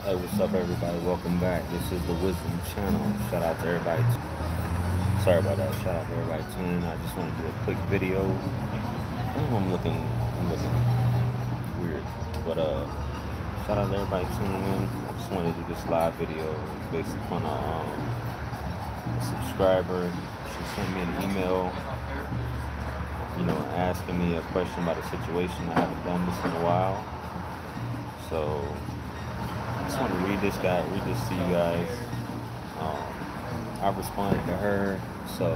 Hey, what's up, everybody? Welcome back. This is the Wisdom Channel. Shout out to everybody. Sorry about that. Shout out to everybody tuning in. I just want to do a quick video. I'm looking weird, but shout out to everybody tuning in. I just wanted to do this live video based upon a subscriber. She sent me an email, asking me a question about a situation. I haven't done this in a while, so I just want to read this to you guys. I responded to her, so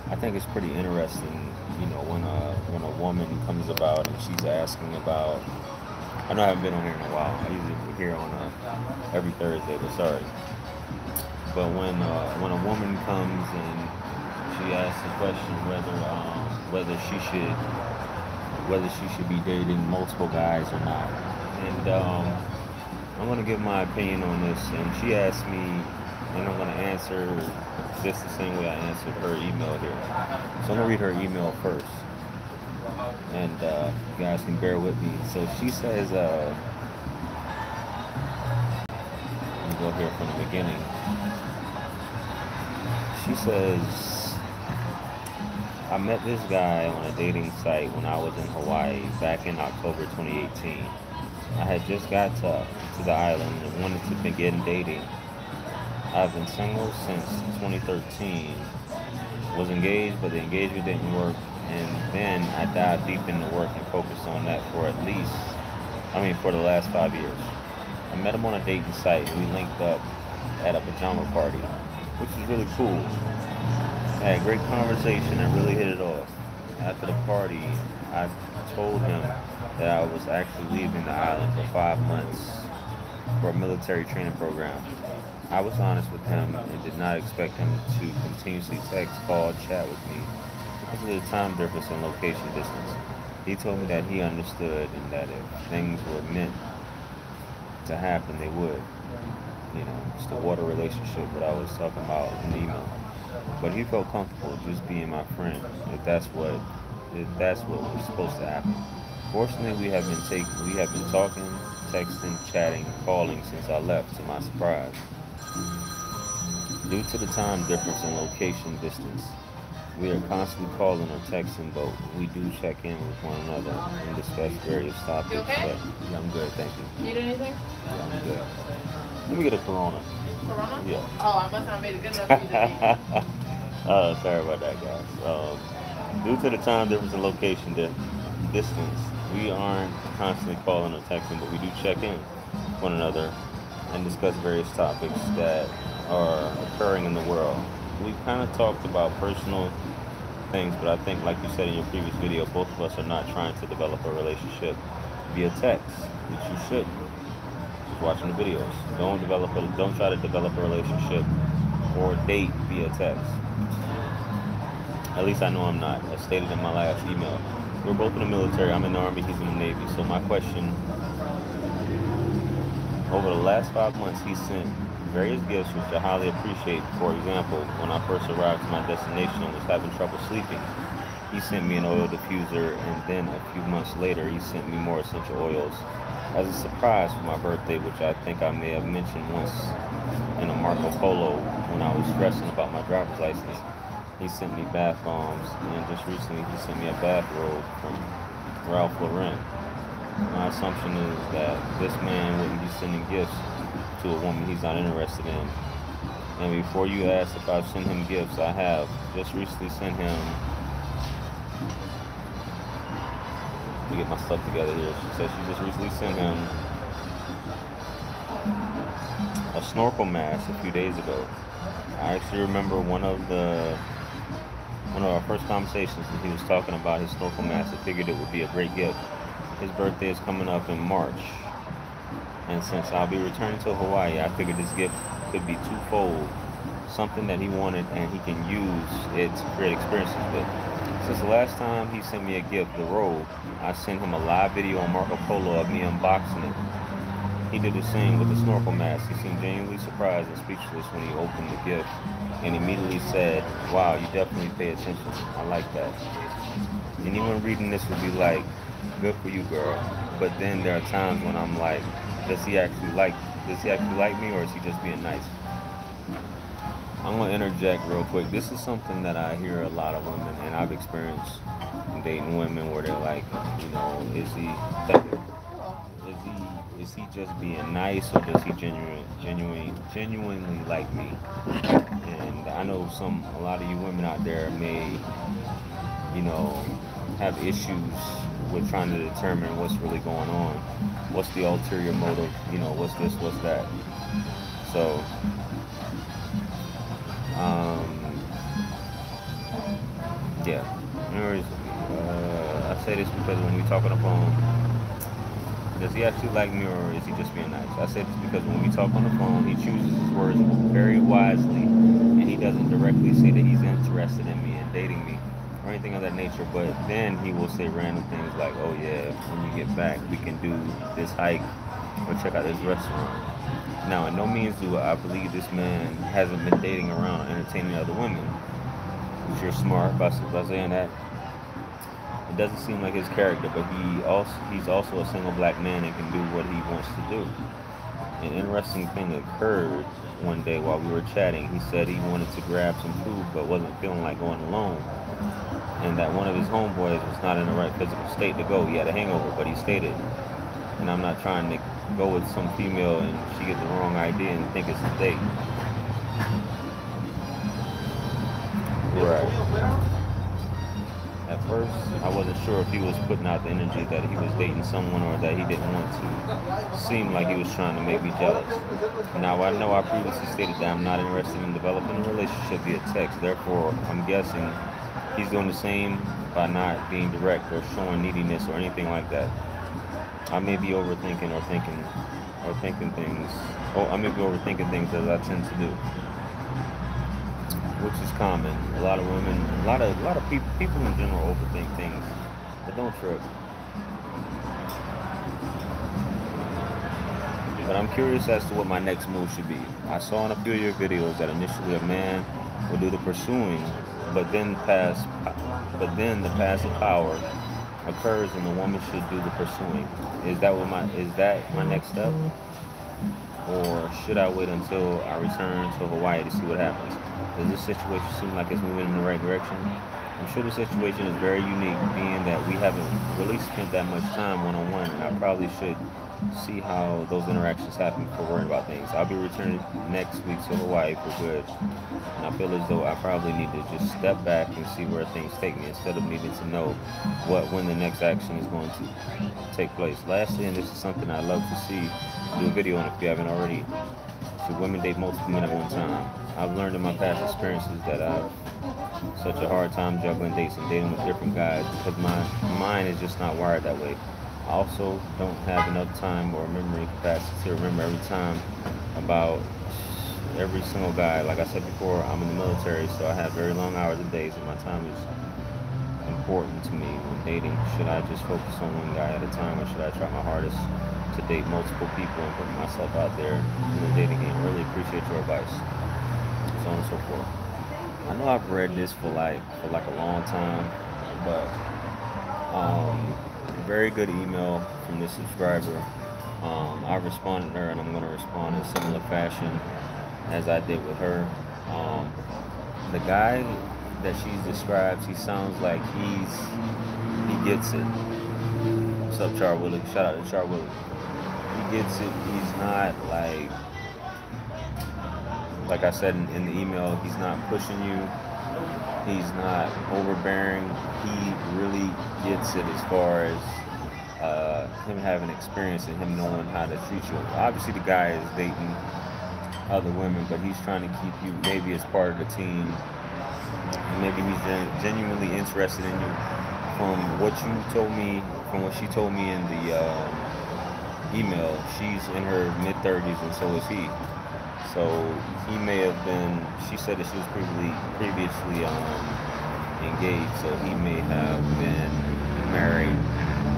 I think it's pretty interesting, when a woman comes about and she's asking about. I know I haven't been on here in a while. I usually here on every Thursday, but sorry. But when a woman comes and she asks the question whether she should be dating multiple guys or not, and I'm going to give my opinion on this, and she asked me, and I'm going to answer just the same way I answered her email here. So I'm going to read her email first, and you guys can bear with me. So she says, let me go here from the beginning. She says, I met this guy on a dating site when I was in Hawaii back in October 2018. I had just got to the island and wanted to begin dating. I've been single since 2013. Was engaged, but the engagement didn't work. And then I dived deep into work and focused on that for the last 5 years. I met him on a dating site and we linked up at a pajama party, which was really cool. I had a great conversation and really hit it off. After the party, I told him that I was actually leaving the island for 5 months for a military training program. I was honest with him and did not expect him to continuously text, call, chat with me because of the time difference and location distance. He told me that he understood and that if things were meant to happen, they would. It's the water relationship that I was talking about in the email. But he felt comfortable just being my friend, if that's what was supposed to happen. Fortunately, we have been talking, texting, chatting, calling since I left, to my surprise. Due to the time difference and location distance, we are constantly calling or texting, but we do check in with one another and discuss various topics. You okay? But yeah, I'm good, thank you. Need anything? Yeah, I'm good. Let me get a Corona. Corona? Yeah. Oh, I must not made it good enough for you to eat. Sorry about that, guys. Due to the time difference and location distance, we aren't constantly calling or texting, but we do check in with one another and discuss various topics that are occurring in the world. We've kind of talked about personal things, but I think, like you said in your previous video, both of us are not trying to develop a relationship via text, which you shouldn't. Just watching the videos. Don't try to develop a relationship or date via text. At least I know I'm not. As stated in my last email, we're both in the military. I'm in the Army, he's in the Navy. So my question, over the last 5 months, he sent various gifts which I highly appreciate. For example, when I first arrived to my destination and was having trouble sleeping, he sent me an oil diffuser, and then a few months later he sent me more essential oils as a surprise for my birthday, which I think I may have mentioned once in a Marco Polo when I was stressing about my driver's license. He sent me bath bombs, and just recently he sent me a bathrobe from Ralph Lauren. My assumption is that this man wouldn't be sending gifts to a woman he's not interested in. And before you ask if I've sent him gifts, I have just recently sent him. Let me get my stuff together here. She said she just recently sent him a snorkel mask a few days ago. I actually remember one of our first conversations when he was talking about his snorkel mask. I figured it would be a great gift. His birthday is coming up in March, and since I'll be returning to Hawaii, I figured this gift could be twofold, something that he wanted and he can use it to create experiences with. Since the last time he sent me a gift, the robe, I sent him a live video on Marco Polo of me unboxing it. He did the same with the snorkel mask. He seemed genuinely surprised and speechless when he opened the gift and immediately said, "Wow, you definitely pay attention. I like that." Anyone reading this would be like, "Good for you, girl." But then there are times when I'm like, does he actually like Does he actually like me, or is he just being nice? I'm gonna interject real quick. This is something that I hear a lot of women, and I've experienced dating women where they're like, is he, is he just being nice, or does he genuinely like me? And I know a lot of you women out there may, you know, have issues with trying to determine what's really going on. What's the ulterior motive? What's this, what's that? So, um, yeah. Anyways, I say this because when we talk on the phone, does he actually like me, or is he just being nice? I say this because when we talk on the phone, he chooses his words very wisely, and he doesn't directly say that he's interested in me and dating me or anything of that nature. But then he will say random things like, "Oh yeah, when you get back, we can do this hike or check out this restaurant." Now, in no means do I believe this man hasn't been dating around, entertaining other women. Which you're smart by saying that. It doesn't seem like his character, but he's also a single black man and can do what he wants to do. An interesting thing occurred one day while we were chatting. He said he wanted to grab some food but wasn't feeling like going alone, and that one of his homeboys was not in the right physical state to go. He had a hangover, but he stated, and I'm not trying to go with some female and she get the wrong idea and think it's a date. Right. At first, I wasn't sure if he was putting out the energy that he was dating someone, or that he didn't want to seem like he was trying to make me jealous. Now, I know I previously stated that I'm not interested in developing a relationship via text. Therefore, I'm guessing he's doing the same by not being direct or showing neediness or anything like that. I may be overthinking or thinking things. Oh, I may be overthinking things as I tend to do, which is common. A lot of women, a lot of people in general overthink things, but don't trip. But I'm curious as to what my next move should be. I saw in a few of your videos that initially a man will do the pursuing, but then the passive power occurs and the woman should do the pursuing. Is that my next step? Or should I wait until I return to Hawaii to see what happens? Does this situation seem like it's moving in the right direction? I'm sure the situation is very unique, being that we haven't really spent that much time one-on-one, and I probably should see how those interactions happen before worrying about things. I'll be returning next week to Hawaii for good, and I feel as though I probably need to just step back and see where things take me instead of needing to know when the next action is going to take place. Lastly, and this is something I'd love to see, do a video on if you haven't already, should women date multiple men at one time? I've learned in my past experiences that I've such a hard time juggling dates and dating with different guys because my mind is just not wired that way. I also don't have enough time or memory capacity to remember every time about every single guy. Like I said before, I'm in the military, so I have very long hours and days, and my time is important to me when dating. Should I just focus on one guy at a time, or should I try my hardest to date multiple people and put myself out there in the dating game? Really appreciate your advice. So on and so forth. I know I've read this for like a long time, but very good email from this subscriber. I responded to her, and I'm going to respond in similar fashion as I did with her. The guy that she describes, he sounds like he gets it. What's up, Char Willie? Shout out to Char Willie. He gets it. He's not like I said in the email, he's not pushing you. He's not overbearing. He really gets it as far as him having experience and him knowing how to treat you. Obviously, the guy is dating other women, but he's trying to keep you maybe as part of the team. And maybe he's genuinely interested in you. From what she told me in the email, she's in her mid-30s, and so is he. So he may have been. She said that she was previously engaged, so he may have been married.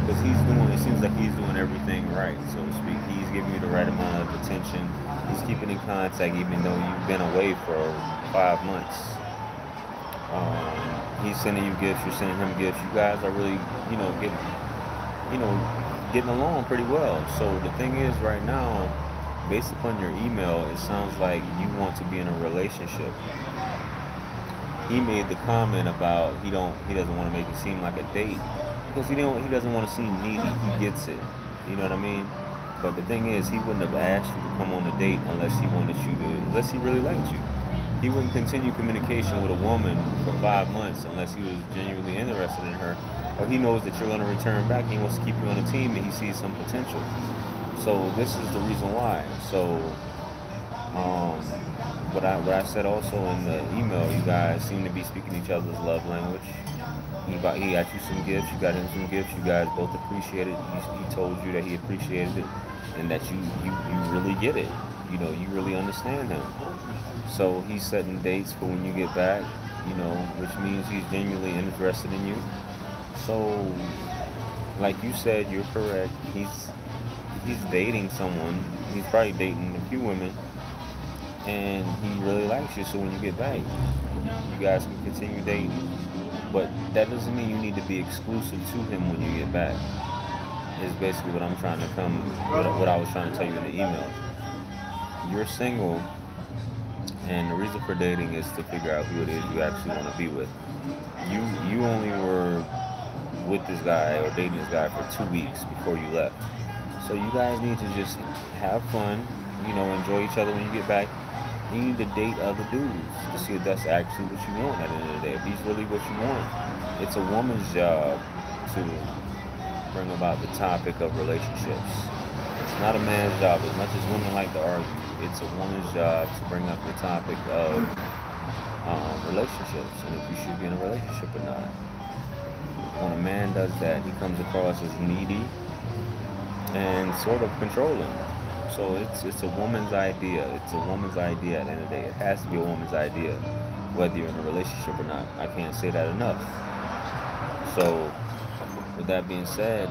Because it seems like he's doing everything right, so to speak. He's giving you the right amount of attention. He's keeping in contact, even though you've been away for 5 months. He's sending you gifts. You're sending him gifts. You guys are really, getting along pretty well. So the thing is, right now, based upon your email, it sounds like you want to be in a relationship. He made the comment about he doesn't want to make it seem like a date because he doesn't want to seem needy. He gets it. You know what I mean? But the thing is, he wouldn't have asked you to come on a date unless he really liked you. He wouldn't continue communication with a woman for 5 months unless he was genuinely interested in her, or he knows that you're going to return back. He wants to keep you on the team, and he sees some potential. So this is the reason why. So um, what I said also in the email, you guys seem to be speaking each other's love language. He got you some gifts, you got him some gifts. You guys both appreciate it. He told you that he appreciated it, and that you really get it. You know, you really understand him. So he's setting dates for when you get back. You know, which means he's genuinely interested in you. So, like you said, you're correct. He's dating someone. He's probably dating a few women, and he really likes you. So when you get back, you guys can continue dating. But that doesn't mean you need to be exclusive to him when you get back. Is basically what I'm trying to what I was trying to tell you in the email. You're single, and the reason for dating is to figure out who it is you actually want to be with. You only were with this guy or dating this guy for 2 weeks before you left. So you guys need to just have fun, you know, enjoy each other when you get back. You need to date other dudes to see if that's actually what you want at the end of the day. If he's really what you want. It's a woman's job to bring about the topic of relationships. It's not a man's job. As much as women like to argue, it's a woman's job to bring up the topic of relationships and if you should be in a relationship or not. When a man does that, he comes across as needy and sort of controlling. So it's a woman's idea. It's a woman's idea at the end of the day. It has to be a woman's idea, whether you're in a relationship or not. I can't say that enough. So, with that being said,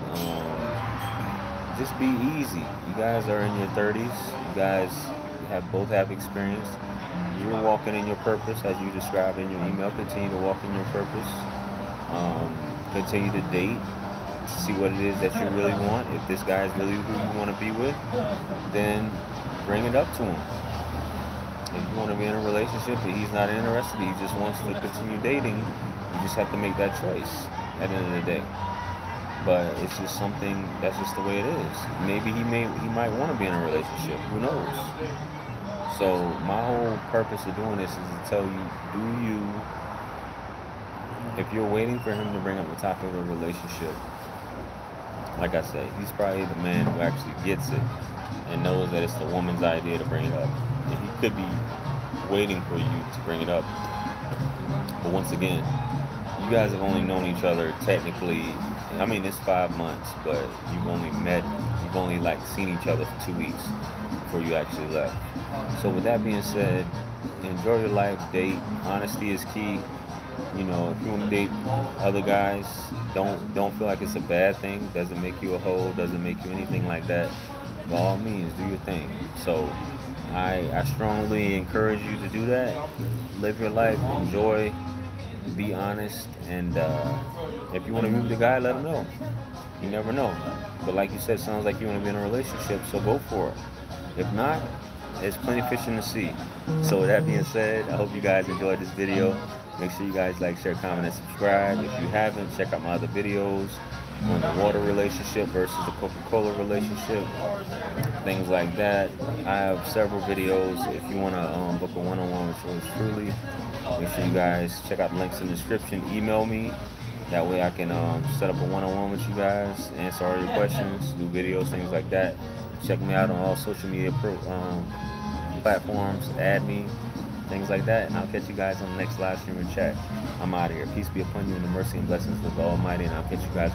just be easy. You guys are in your 30s. You guys both have experience. You're walking in your purpose, as you described in your email. Continue to walk in your purpose. Continue to date. See what it is that you really want. If this guy is really who you want to be with, then bring it up to him. If you want to be in a relationship and he's not interested, he just wants to continue dating, you just have to make that choice at the end of the day. But it's just something, that's just the way it is. Maybe he might want to be in a relationship. Who knows? So my whole purpose of doing this is to tell you, if you're waiting for him to bring up the topic of a relationship, like I said, he's probably the man who actually gets it and knows that it's the woman's idea to bring it up. And he could be waiting for you to bring it up. But once again, you guys have only known each other technically, I mean, it's 5 months, but you've only like seen each other for 2 weeks before you actually left. So with that being said, enjoy your life, date. Honesty is key. You know, if you want to date other guys, don't feel like it's a bad thing. Doesn't make you a hoe, doesn't make you anything like that. By all means, do your thing. So I strongly encourage you to do that. Live your life, enjoy, be honest, and if you want to meet the guy, let him know. You never know. But like you said, sounds like you want to be in a relationship, so go for it. If not, there's plenty of fish in the sea. So with that being said, I hope you guys enjoyed this video. Make sure you guys like, share, comment, and subscribe. If you haven't, check out my other videos on the water relationship versus the Coca-Cola relationship, things like that. I have several videos. If you want to book a one-on-one with yours truly, make sure you guys check out the links in the description. Email me. That way I can set up a one-on-one with you guys, answer all your questions, do videos, things like that. Check me out on all social media platforms. Add me. Things like that, and I'll catch you guys on the next live stream or chat. I'm out of here. Peace be upon you, and the mercy and blessings of the Almighty, and I'll catch you guys